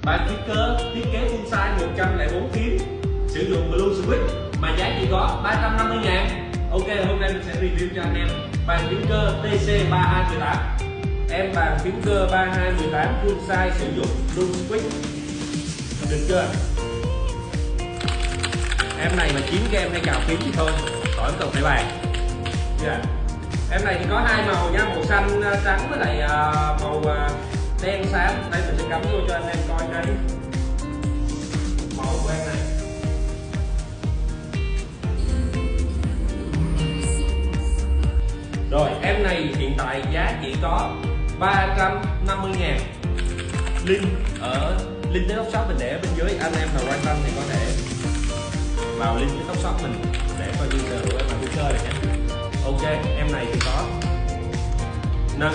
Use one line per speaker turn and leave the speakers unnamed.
Bàn phím cơ thiết kế full size 104 phím, sử dụng Blue Switch mà giá chỉ có 350.000. Ok, hôm nay mình sẽ review cho anh em bàn phím cơ TC3218. Em bàn phím cơ 3218 full size sử dụng Blue Switch. Được chưa? Em này mà kiếm game hay cào phím thì thôi, khỏi cần phải bàn. Yeah. Em này thì có hai màu nha, màu xanh trắng với lại màu đen xám. Đây mình sẽ cắm vô cho anh em coi cái màu của em này. Rồi em này hiện tại giá chỉ có 350.000. Link tới top shop mình để ở bên dưới, anh em nào quan tâm thì có thể vào link cái top shop mình để coi như là em mà vui chơi này nhé. Ok, em này thì có nâng